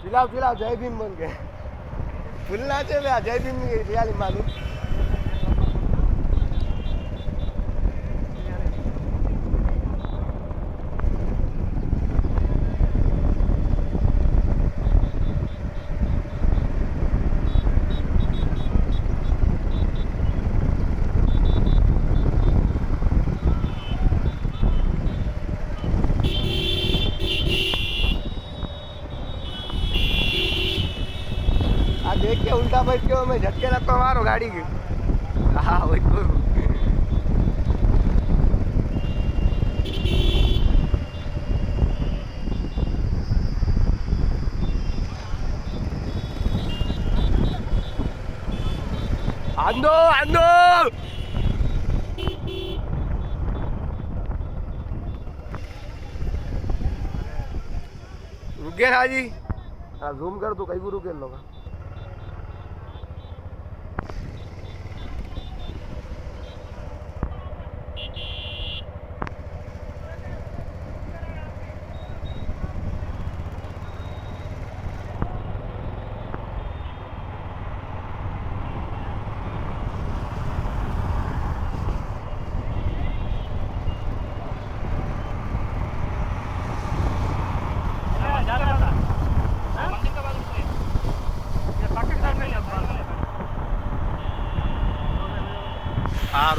चिल्लाओ जय भीम बोल के भूलना चाहिए जय भीम रियाली मालूम देख के उल्टा बैठ के मैं झटके लगता मारो गाड़ी की हाँ वही तो आंदो आंदो रुके ना जी हाँ झूम कर तो कहीं भी रुके लोग हाँ